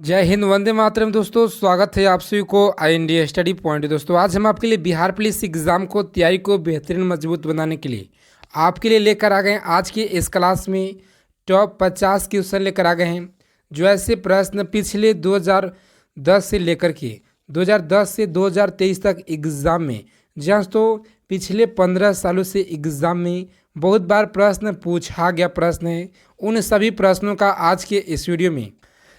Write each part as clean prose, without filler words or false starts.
जय हिंद, वंदे मातरम। दोस्तों, स्वागत है आप सभी को INDA स्टडी पॉइंट। दोस्तों, आज हम आपके लिए बिहार पुलिस एग्जाम को तैयारी को बेहतरीन मजबूत बनाने के लिए आपके लिए लेकर आ गए हैं आज की इस क्लास में टॉप 50 क्वेश्चन लेकर आ गए हैं। जो ऐसे प्रश्न पिछले 2010 से लेकर के 2010 से 2023 तक एग्ज़ाम में, जहाँ तो पिछले 15 सालों से एग्ज़ाम में बहुत बार प्रश्न पूछा गया प्रश्न है, उन सभी प्रश्नों का आज के इस वीडियो में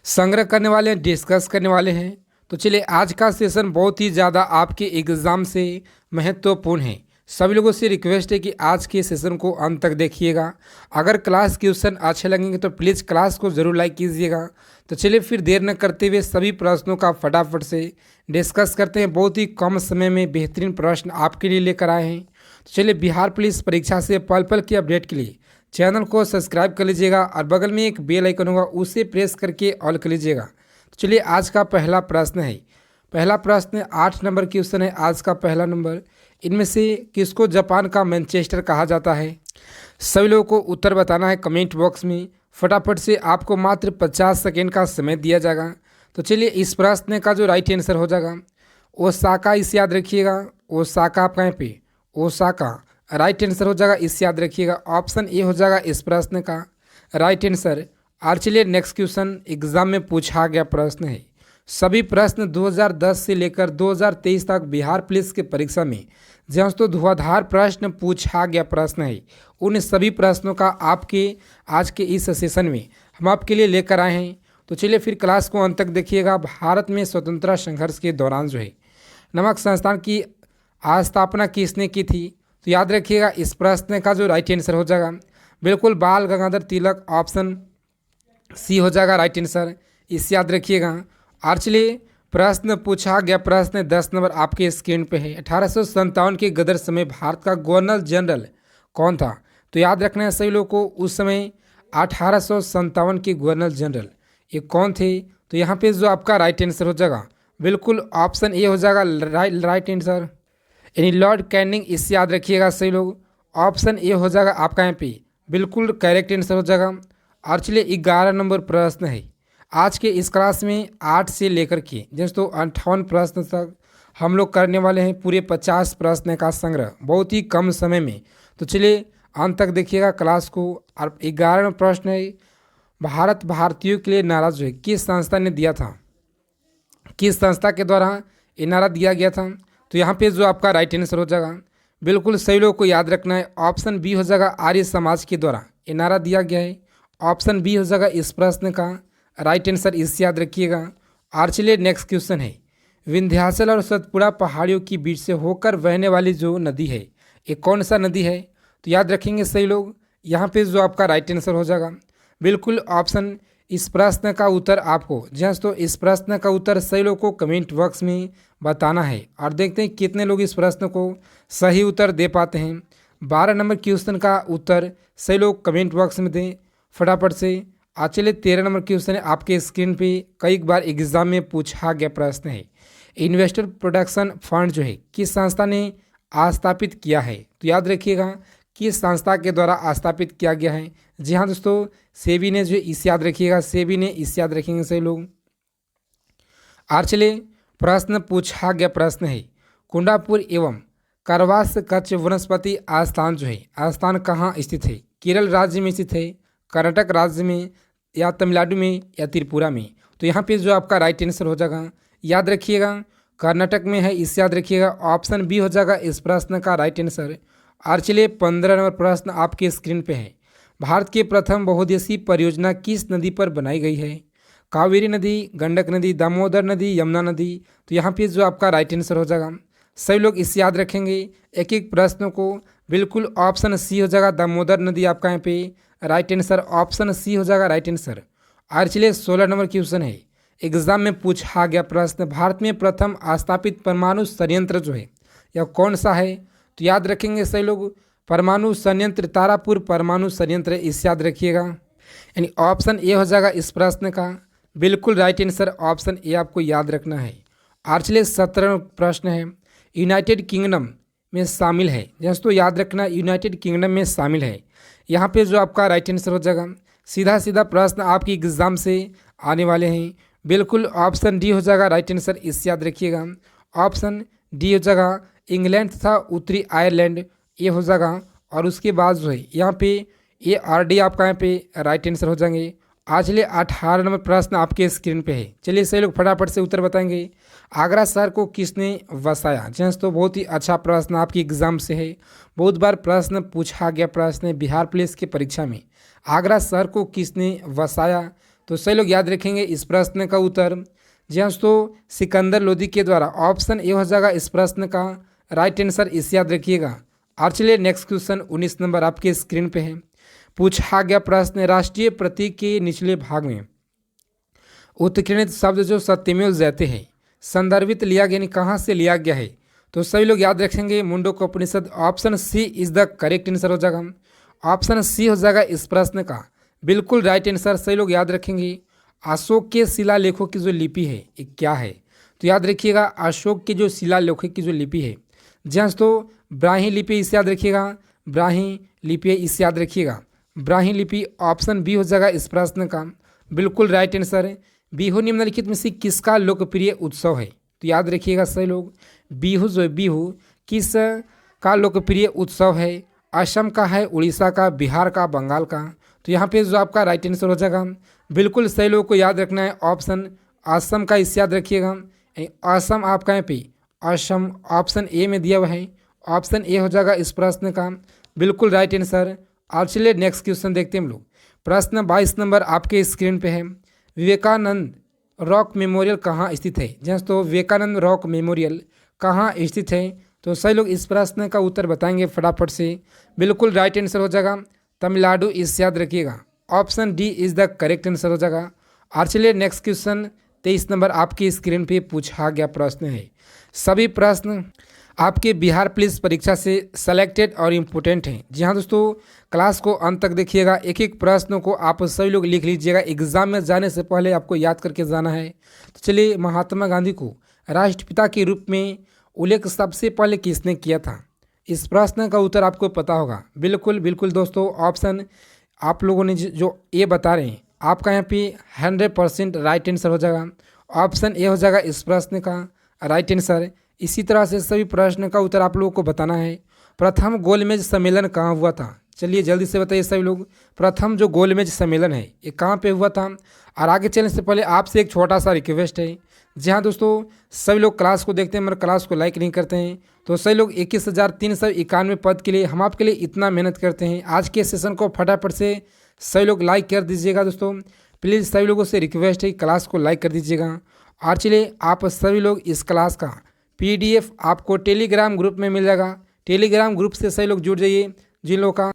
संग्रह करने वाले हैं, डिस्कस करने वाले हैं। तो चलिए, आज का सेशन बहुत ही ज़्यादा आपके एग्ज़ाम से महत्वपूर्ण है। सभी लोगों से रिक्वेस्ट है कि आज के सेशन को अंत तक देखिएगा। अगर क्लास क्वेश्चन अच्छे लगेंगे तो प्लीज़ क्लास को ज़रूर लाइक कीजिएगा। तो चलिए फिर देर न करते हुए सभी प्रश्नों का फटाफट से डिस्कस करते हैं। बहुत ही कम समय में बेहतरीन प्रश्न आपके लिए लेकर आए हैं। तो चलिए, बिहार पुलिस परीक्षा से पल पल की अपडेट के लिए चैनल को सब्सक्राइब कर लीजिएगा और बगल में एक बेल आइकन होगा, उसे प्रेस करके ऑल कर लीजिएगा। तो चलिए, आज का पहला प्रश्न है। पहला प्रश्न 8 नंबर क्वेश्चन है। आज का पहला नंबर, इनमें से किसको जापान का मैनचेस्टर कहा जाता है? सभी लोगों को उत्तर बताना है कमेंट बॉक्स में। फटाफट से आपको मात्र 50 सेकेंड का समय दिया जाएगा। तो चलिए, इस प्रश्न का जो राइट आंसर हो जाएगा ओसाका, इसे याद रखिएगा। ओसाका आप कहीं पे ओसाका राइट आंसर हो जाएगा, इसे याद रखिएगा। ऑप्शन ए हो जाएगा इस प्रश्न का राइट आंसर। और चलिए, नेक्स्ट क्वेश्चन एग्जाम में पूछा गया प्रश्न है। सभी प्रश्न 2010 से लेकर 2023 तक बिहार पुलिस के परीक्षा में जहाँ तो धुआंधार प्रश्न पूछा गया प्रश्न है, उन सभी प्रश्नों का आपके आज के इस सेशन में हम आपके लिए लेकर आए हैं। तो चलिए फिर क्लास को अंत तक देखिएगा। भारत में स्वतंत्रता संघर्ष के दौरान जो है नमक संस्थान की स्थापना किसने की थी? तो याद रखिएगा, इस प्रश्न का जो राइट आंसर हो जाएगा बिल्कुल बाल गंगाधर तिलक। ऑप्शन सी हो जाएगा राइट आंसर, इसे याद रखिएगा। और चलिए, प्रश्न पूछा गया प्रश्न 10 नंबर आपके स्क्रीन पे है। 1857 के गदर समय भारत का गवर्नर जनरल कौन था? तो याद रखना है सभी लोगों को, उस समय 1857 के गवर्नर जनरल ये कौन थे? तो यहाँ पे जो आपका राइट आंसर हो जाएगा बिल्कुल ऑप्शन ए हो जाएगा राइट आंसर, यानी लॉर्ड कैनिंग। इससे याद रखिएगा सही लोग, ऑप्शन ए हो जाएगा आपका यहाँ पे बिल्कुल करेक्ट आंसर हो जाएगा। और चलिए, 11 नंबर प्रश्न है। आज के इस क्लास में 8 से लेकर के जैसे तो 58 प्रश्न तक हम लोग करने वाले हैं। पूरे 50 प्रश्न का संग्रह बहुत ही कम समय में। तो चलिए, अंत तक देखिएगा क्लास को। और 11 प्रश्न है, भारत भारतीयों के लिए नारा जो है किस संस्था ने दिया था? किस संस्था के द्वारा ये नारा दिया गया था? तो यहाँ पे जो आपका राइट आंसर हो जाएगा बिल्कुल सही लोगों को याद रखना है, ऑप्शन बी हो जाएगा आर्य समाज के द्वारा ये नारा दिया गया है। ऑप्शन बी हो जाएगा इस प्रश्न का राइट आंसर, इससे याद रखिएगा। और चलिए, नेक्स्ट क्वेश्चन है। विंध्याचल और सतपुड़ा पहाड़ियों के बीच से होकर बहने वाली जो नदी है ये कौन सा नदी है? तो याद रखेंगे सही लोग, यहाँ पे जो आपका राइट आंसर हो जाएगा बिल्कुल ऑप्शन। इस प्रश्न का उत्तर आपको जस्ट तो इस प्रश्न का उत्तर सही लोग को कमेंट बॉक्स में बताना है। और देखते हैं कितने लोग इस प्रश्न को सही उत्तर दे पाते हैं। 12 नंबर क्वेश्चन का उत्तर सही लोग कमेंट बॉक्स में दें फटाफट से। चलिए, 13 नंबर क्वेश्चन है आपके स्क्रीन पे, कई बार एग्जाम में पूछा गया प्रश्न है। इन्वेस्टर प्रोटेक्शन फंड जो है किस संस्था ने स्थापित किया है? तो याद रखिएगा किस संस्था के द्वारा स्थापित किया गया है। जी हाँ दोस्तों, सेबी ने जो इसे याद रखिएगा, सेबी ने इसे याद रखेंगे सही लोग। और चलिए, प्रश्न पूछा गया प्रश्न है। कुंडापुर एवं करवास कच्छ वनस्पति आस्थान जो है आस्थान कहाँ स्थित है? केरल राज्य में स्थित है, कर्नाटक राज्य में, या तमिलनाडु में, या त्रिपुरा में? तो यहाँ पे जो आपका राइट आंसर हो जाएगा याद रखिएगा कर्नाटक में है, इससे याद रखिएगा। ऑप्शन बी हो जाएगा इस प्रश्न का राइट आंसर। और चलिए, 15 नंबर प्रश्न आपके स्क्रीन पे है। भारत की प्रथम बहुउद्देशीय परियोजना किस नदी पर बनाई गई है? कावेरी नदी, गंडक नदी, दामोदर नदी, यमुना नदी? तो यहाँ पे जो आपका राइट आंसर हो जाएगा सभी लोग इसे याद रखेंगे एक एक प्रश्नों को। बिल्कुल ऑप्शन सी हो जाएगा दामोदर नदी आपका यहाँ पे राइट आंसर, ऑप्शन सी हो जाएगा राइट आंसर। और चलिए, 16 नंबर क्वेश्चन है। एग्जाम में पूछा गया प्रश्न, भारत में प्रथम स्थापित परमाणु संयंत्र जो है यह कौन सा है? तो याद रखेंगे सही लोग, परमाणु संयंत्र तारापुर परमाणु संयंत्र, इसे याद रखिएगा। यानी ऑप्शन ए हो जाएगा इस प्रश्न का बिल्कुल राइट आंसर, ऑप्शन ए आपको याद रखना है। और चलिए, 17 प्रश्न है। यूनाइटेड किंगडम में शामिल है, जैसे तो याद रखना यूनाइटेड किंगडम में शामिल है। यहाँ पे जो आपका राइट आंसर हो जाएगा, सीधा सीधा प्रश्न आपकी एग्जाम से आने वाले हैं। बिल्कुल ऑप्शन डी हो जाएगा राइट आंसर, इससे याद रखिएगा। ऑप्शन डी हो जाएगा इंग्लैंड तथा उत्तरी आयरलैंड, ये हो जाएगा। और उसके बाद जो है यहाँ पे ये आर डी आपका यहाँ पे राइट आंसर हो जाएंगे। आज लिए 18 नंबर प्रश्न आपके स्क्रीन पे है। चलिए सही लोग फटाफट से उत्तर बताएंगे। आगरा शहर को किसने वसाया? जी हाँ, तो बहुत ही अच्छा प्रश्न आपकी एग्जाम से है, बहुत बार प्रश्न पूछा गया प्रश्न है बिहार पुलिस की परीक्षा में। आगरा शहर को किसने वसाया? तो सही लोग याद रखेंगे इस प्रश्न का उत्तर। जी हाँ, तो सिकंदर लोदी के द्वारा। ऑप्शन ए हो जाएगा इस प्रश्न का राइट आंसर, इसे याद रखिएगा। और चलिए नेक्स्ट क्वेश्चन 19 नंबर आपके स्क्रीन पे है। पूछा गया प्रश्न, राष्ट्रीय प्रतीक के निचले भाग में उत्कीर्णित शब्द जो सत्यमेव जयते हैं संदर्भित लिया गया, यानी कहाँ से लिया गया है? तो सभी लोग याद रखेंगे Mundak Upanishad. Option C is the correct answer हो जाएगा। ऑप्शन सी हो जाएगा इस प्रश्न का बिल्कुल राइट आंसर। सही लोग याद रखेंगे अशोक के शिलालेखों की जो लिपि है ये क्या है? तो याद रखिएगा अशोक के जो शिलालेखों की जो लिपि है, जहाँ तो ब्राह्मी लिपि, इसे याद रखिएगा। ब्राह्मी लिपि इसे याद रखिएगा, ब्राह्मी लिपि। ऑप्शन बी हो जाएगा इस प्रश्न का बिल्कुल राइट आंसर है। बिहू निम्नलिखित में से किसका लोकप्रिय उत्सव है? तो याद रखिएगा सही लोग, बिहू जो है बिहू किस का लोकप्रिय उत्सव है? असम का है, उड़ीसा का, बिहार का, बंगाल का? तो यहाँ पे जो आपका राइट आंसर हो जाएगा बिल्कुल सही लोग को याद रखना है ऑप्शन असम का, इसे याद रखिएगा। असम आपका यहाँ पे असम ऑप्शन ए में दिया हुआ है। ऑप्शन ए हो जाएगा इस प्रश्न का बिल्कुल राइट आंसर। और चलिए नेक्स्ट क्वेश्चन देखते हैं हम लोग। प्रश्न 22 नंबर आपके स्क्रीन पे है। विवेकानंद रॉक मेमोरियल कहाँ स्थित है? जी तो विवेकानंद रॉक मेमोरियल कहाँ स्थित है? तो सही लोग इस प्रश्न का उत्तर बताएंगे फटाफट से। बिल्कुल राइट आंसर हो जाएगा तमिलनाडु, इसे याद रखिएगा। Option D is the correct answer हो जाएगा। और चलिए नेक्स्ट क्वेश्चन 23 नंबर आपकी स्क्रीन पे पूछा गया प्रश्न है। सभी प्रश्न आपके बिहार पुलिस परीक्षा से सेलेक्टेड और इम्पोर्टेंट हैं। जी हाँ दोस्तों, क्लास को अंत तक देखिएगा, एक एक प्रश्नों को आप सभी लोग लिख लीजिएगा। एग्जाम में जाने से पहले आपको याद करके जाना है। तो चलिए, महात्मा गांधी को राष्ट्रपिता के रूप में उल्लेख सबसे पहले किसने किया था? इस प्रश्न का उत्तर आपको पता होगा। बिल्कुल बिल्कुल दोस्तों, ऑप्शन आप लोगों ने जो ए बता रहे हैं आपका यहाँ पे 100% राइट आंसर हो जाएगा। ऑप्शन ए हो जाएगा इस प्रश्न का राइट आंसर। इसी तरह से सभी प्रश्न का उत्तर आप लोगों को बताना है। प्रथम गोलमेज सम्मेलन कहाँ हुआ था? चलिए जल्दी से बताइए सभी लोग, प्रथम जो गोलमेज सम्मेलन है ये कहाँ पे हुआ था? और आगे चलने से पहले आपसे एक छोटा सा रिक्वेस्ट है। जी हाँ दोस्तों, सभी लोग क्लास को देखते हैं मगर क्लास को लाइक नहीं करते हैं। तो सभी लोग 21,391 पद के लिए हम आपके लिए इतना मेहनत करते हैं। आज के सेशन को फटाफट से सभी लोग लाइक कर दीजिएगा दोस्तों, प्लीज़ सभी लोगों से रिक्वेस्ट है क्लास को लाइक कर दीजिएगा। और चलिए, आप सभी लोग इस क्लास का PDF आपको टेलीग्राम ग्रुप में मिल जाएगा। टेलीग्राम ग्रुप से सही लोग जुड़ जाइए। जिन लोगों का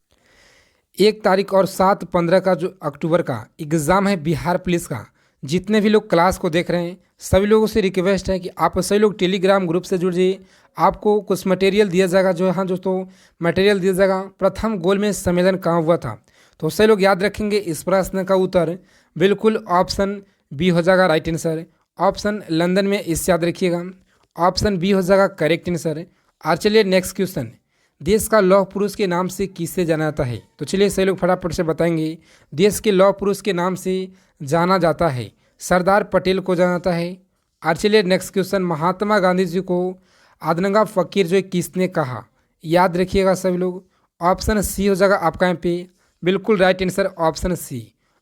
1 तारीख और 7-15 का जो अक्टूबर का एग्ज़ाम है बिहार पुलिस का, जितने भी लोग क्लास को देख रहे हैं सभी लोगों से रिक्वेस्ट है कि आप सभी लोग टेलीग्राम ग्रुप से जुड़ जाइए। आपको कुछ मटेरियल दिया जाएगा, जो हाँ दोस्तों मटेरियल दिया जाएगा। प्रथम गोलमेज सम्मेलन कहाँ हुआ था? तो सभी लोग याद रखेंगे इस प्रश्न का उत्तर बिल्कुल ऑप्शन बी हो जाएगा राइट आंसर। ऑप्शन लंदन में, इसे याद रखिएगा। ऑप्शन बी हो जाएगा करेक्ट आंसर। और चलिए नेक्स्ट क्वेश्चन, देश का लौह पुरुष के नाम से किसे जाना जाता है? तो चलिए सही लोग फटाफट से बताएंगे। देश के लौह पुरुष के नाम से जाना जाता है सरदार पटेल को जाना जाता है। और चलिए नेक्स्ट क्वेश्चन, महात्मा गांधी जी को आदनगा फकीर जो किसने कहा? याद रखिएगा सभी लोग। ऑप्शन सी हो जाएगा आपका यहाँ पे बिल्कुल राइट आंसर, ऑप्शन सी।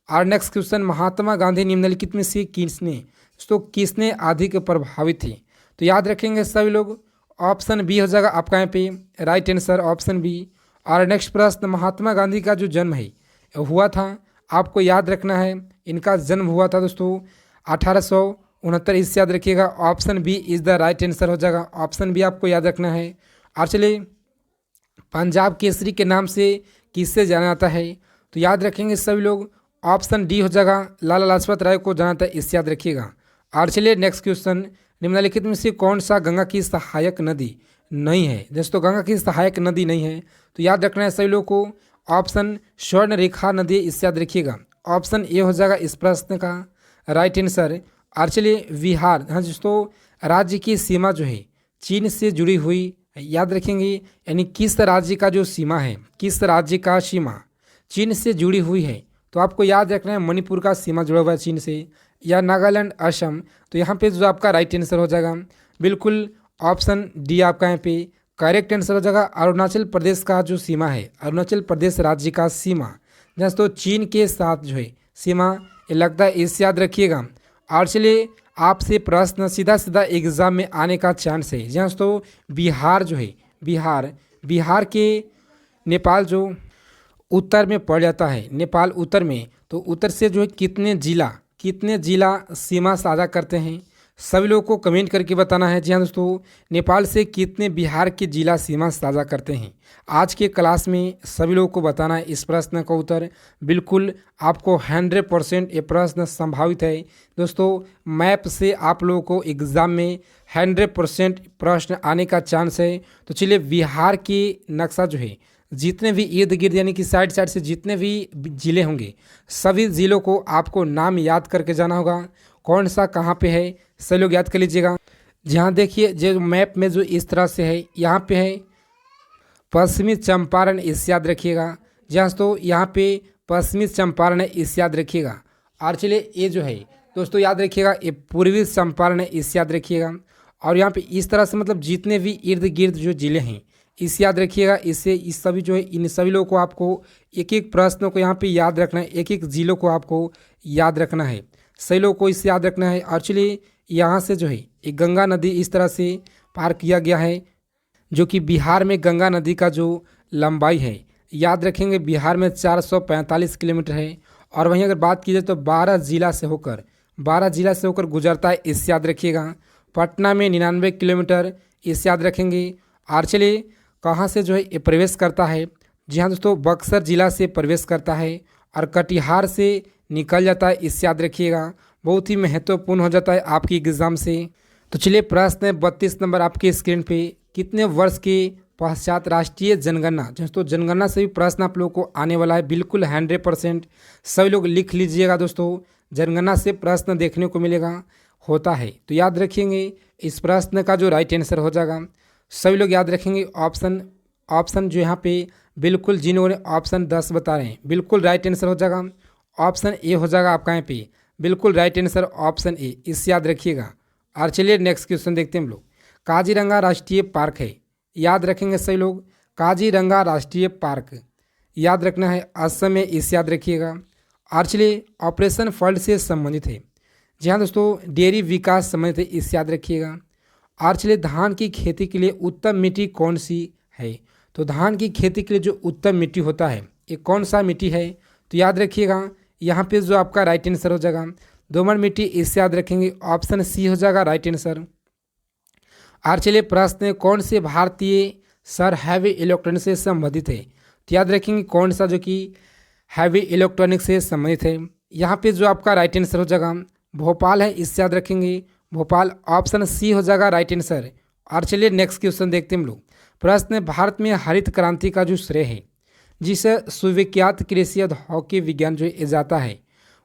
और नेक्स्ट क्वेश्चन, महात्मा गांधी निम्नलिखित में से किसने अधिक प्रभावित थे? तो याद रखेंगे सभी लोग, ऑप्शन बी हो जाएगा आपका यहाँ पे राइट आंसर, ऑप्शन बी। और नेक्स्ट प्रश्न, महात्मा गांधी का जो जन्म है हुआ था, आपको याद रखना है इनका जन्म हुआ था दोस्तों 1869, इससे याद रखिएगा। Option B is the right answer हो जाएगा, ऑप्शन बी आपको याद रखना है। और चलिए, पंजाब केसरी के नाम से किससे जाना जाता है? तो याद रखेंगे सभी लोग, ऑप्शन डी हो जाएगा लाला लाजपत राय को जाना जाता है, इससे याद रखिएगा। और चलिए नेक्स्ट क्वेश्चन, निम्नलिखित में से कौन सा गंगा की सहायक नदी नहीं है? दोस्तों गंगा की सहायक नदी नहीं है तो याद रखना है सभी लोगों को, ऑप्शन स्वर्ण रेखा नदी, इससे याद रखिएगा। ऑप्शन ए हो जाएगा इस प्रश्न का राइट आंसर। और चलिए, बिहार, हाँ दोस्तों, राज्य की सीमा जो है चीन से जुड़ी हुई, याद रखेंगे, यानी किस राज्य का जो सीमा है, किस राज्य का सीमा चीन से जुड़ी हुई है? तो आपको याद रखना है मणिपुर का सीमा जुड़ा हुआ है चीन से। या नागालैंड, असम। तो यहाँ पे जो आपका राइट आंसर हो जाएगा बिल्कुल ऑप्शन डी आपका यहाँ पे करेक्ट आंसर हो जाएगा। अरुणाचल प्रदेश का जो सीमा है, अरुणाचल प्रदेश राज्य का सीमा दोस्तों चीन के साथ जो है सीमा, ये लगता है, इसे याद रखिएगा। और चलिए आपसे प्रश्न सीधा सीधा एग्जाम में आने का चांस है। जी दोस्तों बिहार जो है, बिहार के नेपाल जो उत्तर में पड़ जाता है, नेपाल उत्तर में, तो उत्तर से जो है कितने जिला सीमा साझा करते हैं, सभी लोगों को कमेंट करके बताना है। जी हाँ दोस्तों, नेपाल से कितने बिहार के जिला सीमा साझा करते हैं, आज के क्लास में सभी लोगों को बताना है। इस प्रश्न का उत्तर बिल्कुल आपको 100% ये प्रश्न संभावित है दोस्तों। मैप से आप लोगों को एग्ज़ाम में 100% प्रश्न आने का चांस है। तो चलिए बिहार के नक्शा जो है, जितने भी इर्द गिर्द यानी कि साइड से जितने भी ज़िले होंगे, सभी ज़िलों को आपको नाम याद करके जाना होगा, कौन सा कहाँ पे है, सभी लोग याद कर लीजिएगा। जहाँ देखिए जो मैप में जो इस तरह से है, यहाँ पे है पश्चिमी चंपारण, इसे याद रखिएगा। जहाँ तो यहाँ पे पश्चिमी चंपारण है, इसे याद रखिएगा। और चलिए ये जो है दोस्तों याद रखिएगा, ये पूर्वी चंपारण है, इसे याद रखिएगा। और यहाँ पे इस तरह से मतलब जितने भी इर्द गिर्द जो ज़िले हैं, इसे याद रखिएगा। इससे इस सभी जो है इन सभी लोगों को आपको एक एक प्रश्नों को यहाँ पे याद रखना है, एक एक ज़िलों को आपको याद रखना है, सही लोगों को इसे याद रखना है। और चलिए यहाँ से जो है एक गंगा नदी इस तरह से पार किया गया है, जो कि बिहार में गंगा नदी का जो लंबाई है याद रखेंगे बिहार में 445 किलोमीटर है। और वहीं अगर बात की जाए तो 12 जिला से होकर गुजरता है, इसे याद रखिएगा। पटना में 99 किलोमीटर, इसे याद रखेंगे। और चलिए कहाँ से जो है ये प्रवेश करता है, जी हाँ दोस्तों बक्सर जिला से प्रवेश करता है और कटिहार से निकल जाता है, इसे याद रखिएगा। बहुत ही महत्वपूर्ण हो जाता है आपकी एग्ज़ाम से। तो चलिए प्रश्न 32 नंबर आपके स्क्रीन पे, कितने वर्ष के पश्चात राष्ट्रीय जनगणना, दोस्तों जनगणना से भी प्रश्न आप लोगों को आने वाला है, बिल्कुल 100% सभी लोग लिख लीजिएगा दोस्तों। जनगणना से प्रश्न देखने को मिलेगा, होता है, तो याद रखेंगे। इस प्रश्न का जो राइट आंसर हो जाएगा, सभी लोग याद रखेंगे ऑप्शन जो यहाँ पे बिल्कुल जिन्होंने ऑप्शन 10 बता रहे हैं, बिल्कुल राइट आंसर हो जाएगा। ऑप्शन ए हो जाएगा आपका यहाँ पे बिल्कुल राइट आंसर, ऑप्शन ए, इसे याद रखिएगा। और चलिए नेक्स्ट क्वेश्चन देखते हैं हम लोग। काजीरंगा राष्ट्रीय पार्क है, याद रखेंगे सही लोग, काजीरंगा राष्ट्रीय पार्क याद रखना है, असम में, इसे याद रखिएगा। और चलिए ऑपरेशन फ्लड से संबंधित है, जी हाँ दोस्तों डेयरी विकास संबंधित है, इसे याद रखिएगा। और चलिए धान की खेती के लिए उत्तम मिट्टी कौन सी है, तो धान की खेती के लिए जो उत्तम मिट्टी होता है ये कौन सा मिट्टी है, तो याद रखिएगा यहाँ पे जो आपका राइट आंसर हो जाएगा दोमट मिट्टी, इसे याद रखेंगे, ऑप्शन सी हो जाएगा राइट आंसर। और चलिए प्रश्न कौन से भारतीय शहर हैवी इलेक्ट्रॉनिक से संबंधित है, तो याद रखेंगे कौन सा जो कि हैवी इलेक्ट्रॉनिक से संबंधित है। यहाँ पे जो आपका राइट आंसर हो जाएगा भोपाल है, इसे याद रखेंगे, भोपाल, ऑप्शन सी हो जाएगा राइट आंसर। और चलिए नेक्स्ट क्वेश्चन देखते हैं हम लोग। प्रश्न भारत में हरित क्रांति का जो श्रेय है, जिसे सुविख्यात कृषि औद्योगिक विज्ञान जो जाता है,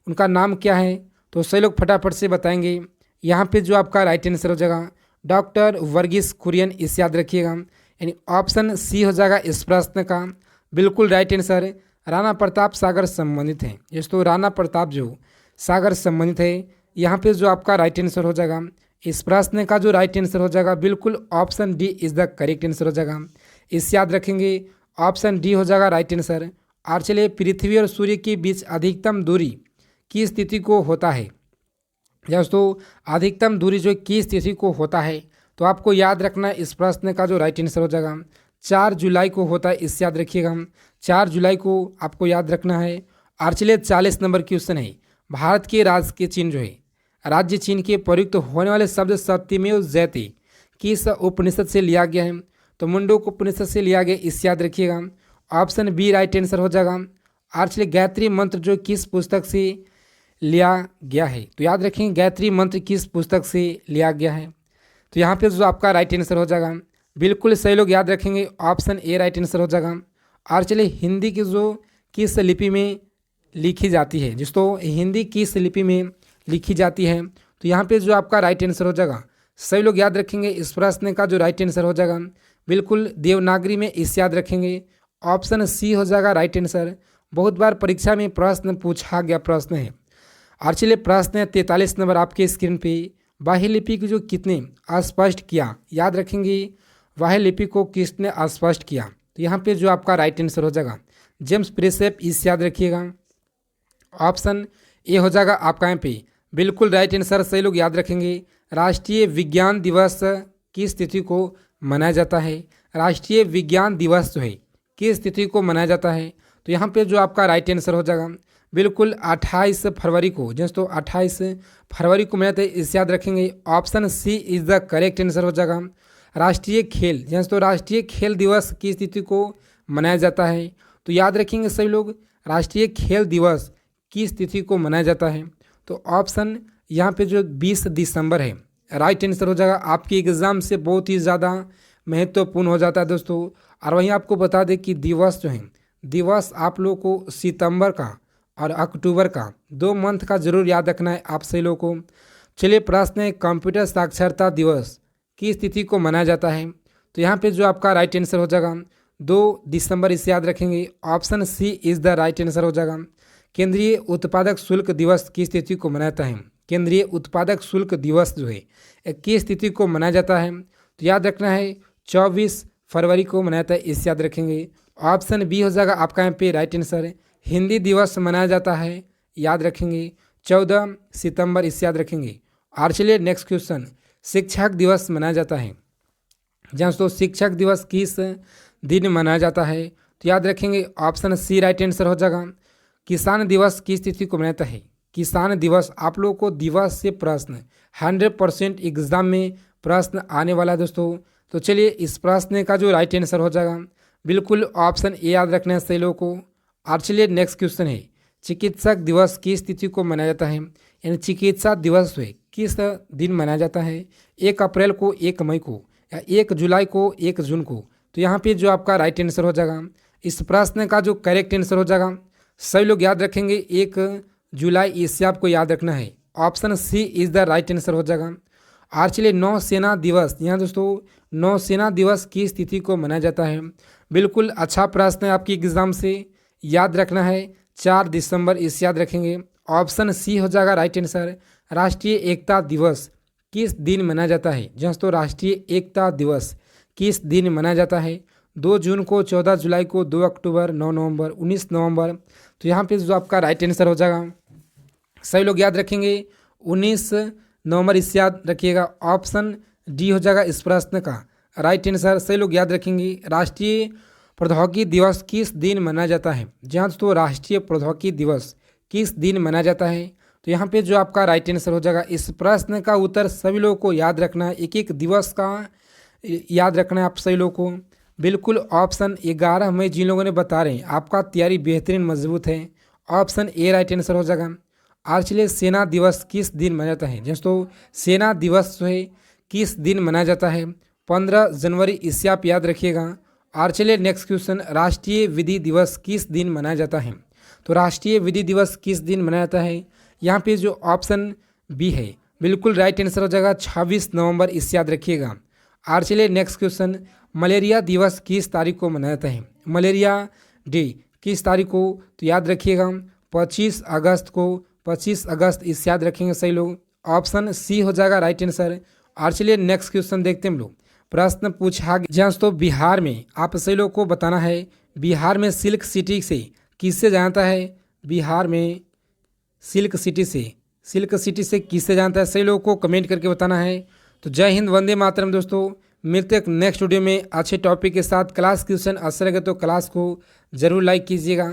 उनका नाम क्या है, तो सही लोग फटाफट से बताएंगे। यहाँ पे जो आपका राइट आंसर हो जाएगा डॉक्टर वर्गीस कुरियन, इसे याद रखिएगा, यानी ऑप्शन सी हो जाएगा इस प्रश्न का बिल्कुल राइट आंसर। राणा प्रताप सागर संबंधित है, दोस्तों राणा प्रताप जो सागर संबंधित है। यहाँ पे जो आपका राइट आंसर हो जाएगा इस प्रश्न का जो राइट आंसर हो जाएगा बिल्कुल option D is the correct answer हो जाएगा, इसे याद रखेंगे, ऑप्शन डी हो जाएगा राइट आंसर। और चलिए पृथ्वी और सूर्य के बीच अधिकतम दूरी की स्थिति को होता है, दोस्तों अधिकतम दूरी जो की स्थिति को होता है, तो आपको याद रखना है इस प्रश्न का जो राइट आंसर हो जाएगा 4 जुलाई को होता है, इससे याद रखिएगा, 4 जुलाई को आपको याद रखना है। और चलिए 40 नंबर क्वेश्चन है, भारत के राज्य चीन के प्रयुक्त होने वाले शब्द सत्यमेव जयते किस उपनिषद से लिया गया है, तो मुंडक उपनिषद से लिया गया, इसे याद रखिएगा, ऑप्शन बी राइट आंसर हो जाएगा। और चलिए गायत्री मंत्र जो किस पुस्तक से लिया गया है, तो याद रखेंगे गायत्री मंत्र किस पुस्तक से लिया गया है, तो यहाँ पे जो आपका राइट आंसर हो जाएगा बिल्कुल सही लोग याद रखेंगे, ऑप्शन ए राइट आंसर हो जाएगा। और चलिए हिंदी की जो किस लिपि में लिखी जाती है, दोस्तों हिंदी किस लिपि में लिखी जाती है, तो यहाँ पे जो आपका राइट आंसर हो जाएगा सही लोग याद रखेंगे इस प्रश्न का जो राइट आंसर हो जाएगा बिल्कुल देवनागरी में, इसे याद रखेंगे, ऑप्शन सी हो जाएगा राइट आंसर। बहुत बार परीक्षा में प्रश्न पूछा गया प्रश्न है। और चलिए प्रश्न 43 नंबर आपके स्क्रीन पे, बाह्य लिपि को जो कितने अस्पष्ट किया, याद रखेंगे बाह्य लिपि को किसने अस्पष्ट किया। तो यहाँ पे जो आपका राइट आंसर हो जाएगा जेम्स प्रिसेप, इस याद रखिएगा। ऑप्शन ए हो जाएगा आपका यहाँ पे बिल्कुल राइट आंसर, सही लोग याद रखेंगे। राष्ट्रीय विज्ञान दिवस किस तिथि को मनाया जाता है, राष्ट्रीय विज्ञान दिवस जो है किस तिथि को मनाया जाता है। तो यहाँ पे जो आपका राइट आंसर हो जाएगा बिल्कुल 28 फरवरी को, जैसे तो 28 फरवरी को मनाते हैं, इस याद रखेंगे। Option C is the correct answer हो जाएगा। राष्ट्रीय खेल, जैसे तो राष्ट्रीय खेल दिवस किस तिथि को मनाया जाता है, तो याद रखेंगे सभी लोग राष्ट्रीय खेल दिवस किस तिथि को मनाया जाता है। तो ऑप्शन यहाँ पे जो 20 दिसंबर है राइट आंसर हो जाएगा। आपके एग्ज़ाम से बहुत ही ज़्यादा महत्वपूर्ण हो जाता है दोस्तों। और वहीं आपको बता दें कि दिवस जो है, दिवस आप लोगों को सितंबर का और अक्टूबर का 2 मंथ का जरूर याद रखना है आप सभी लोगों को। चलिए प्रश्न है, कंप्यूटर साक्षरता दिवस किस तिथि को मनाया जाता है। तो यहाँ पे जो आपका राइट आंसर हो जाएगा 2 दिसंबर, इसे याद रखेंगे। Option C is the right answer हो जाएगा। केंद्रीय उत्पादक शुल्क दिवस किस तिथि को मनाता है, केंद्रीय उत्पादक शुल्क दिवस जो है किस तिथि को मनाया जाता है। तो याद रखना है 24 फरवरी को मनाता है, इसे याद रखेंगे। ऑप्शन बी हो जाएगा आपका यहाँ पे राइट आंसर। हिंदी दिवस मनाया जाता है, याद रखेंगे 14 सितंबर, इसे याद रखेंगे। और चलिए नेक्स्ट क्वेश्चन, शिक्षक दिवस मनाया जाता है, जहाँ तो शिक्षक दिवस किस दिन मनाया जाता है। तो याद रखेंगे ऑप्शन सी राइट आंसर हो जाएगा। किसान दिवस किस तिथि को मनाता है, किसान दिवस, आप लोगों को दिवस से प्रश्न 100% एग्जाम में प्रश्न आने वाला है दोस्तों। तो चलिए इस प्रश्न का जो राइट आंसर हो जाएगा बिल्कुल ऑप्शन ए याद रखना है सही लोगों को। और चलिए नेक्स्ट क्वेश्चन है, चिकित्सक दिवस किस तिथि को मनाया जाता है, यानी चिकित्सा दिवस है किस दिन मनाया जाता है, 1 अप्रैल को, 1 मई को, या 1 जुलाई को, 1 जून को। तो यहाँ पे जो आपका राइट आंसर हो जाएगा इस प्रश्न का जो करेक्ट आंसर हो जाएगा, सभी लोग याद रखेंगे 1 जुलाई, इससे आपको याद रखना है। Option C is the right answer हो जाएगा। और चलिए नौसेना दिवस, यहाँ दोस्तों नौसेना दिवस किस तिथि को मनाया जाता है, बिल्कुल अच्छा प्रश्न है आपकी एग्जाम से, याद रखना है 4 दिसंबर, इसे याद रखेंगे। ऑप्शन सी हो जाएगा राइट आंसर। राष्ट्रीय एकता दिवस किस दिन मनाया जाता है, जहाँ तो राष्ट्रीय एकता दिवस किस दिन मनाया जाता है, 2 जून को, 14 जुलाई को, 2 अक्टूबर, 9 नवंबर, 19 नवंबर। तो यहाँ पे जो आपका राइट आंसर हो जाएगा, सभी लोग याद रखेंगे 19 नवंबर, इसे याद रखिएगा। ऑप्शन डी हो जाएगा इस प्रश्न का राइट आंसर, सही लोग याद रखेंगे। राष्ट्रीय प्रौद्योगिकी दिवस किस दिन मनाया जाता है, जहाँ तो राष्ट्रीय प्रौद्योगिकी दिवस किस दिन मनाया जाता है। तो यहाँ पे जो आपका राइट आंसर हो जाएगा, इस प्रश्न का उत्तर सभी लोगों को याद रखना है, एक एक दिवस का याद रखना है आप सभी लोगों को। बिल्कुल ऑप्शन 11 मई जिन लोगों ने बता रहे हैं आपका तैयारी बेहतरीन मजबूत है, ऑप्शन ए राइट आंसर हो जाएगा। आज चलिए सेना दिवस किस दिन मनाया जाता है, जैसे तो सेना दिवस जो है किस दिन मनाया जाता है, 15 जनवरी, इससे आप याद रखिएगा। और चलिए नेक्स्ट क्वेश्चन, राष्ट्रीय विधि दिवस किस दिन मनाया जाता है। तो राष्ट्रीय विधि दिवस किस दिन मनाया जाता है, यहाँ पे जो ऑप्शन बी है बिल्कुल राइट आंसर हो जाएगा 26 नवंबर, इससे याद रखिएगा। और चलिए नेक्स्ट क्वेश्चन, मलेरिया दिवस किस तारीख को मनाया जाता है, मलेरिया डे किस तारीख को, तो याद रखिएगा 25 अगस्त को, 25 अगस्त, इससे याद रखेंगे सही लोग। ऑप्शन सी हो जाएगा राइट आंसर। और चलिए नेक्स्ट क्वेश्चन देखते हैं हम लोग। प्रश्न पूछा गया जहाँ तो बिहार में आप सही लोग को बताना है, बिहार में सिल्क सिटी से किससे जानता है, बिहार में सिल्क सिटी से किससे जानता है, सही लोगों को कमेंट करके बताना है। तो जय हिंद, वंदे मातरम दोस्तों। मिलते हैं नेक्स्ट वीडियो में अच्छे टॉपिक के साथ। क्लास क्वेश्चन अच्छा लगे तो क्लास को ज़रूर लाइक कीजिएगा।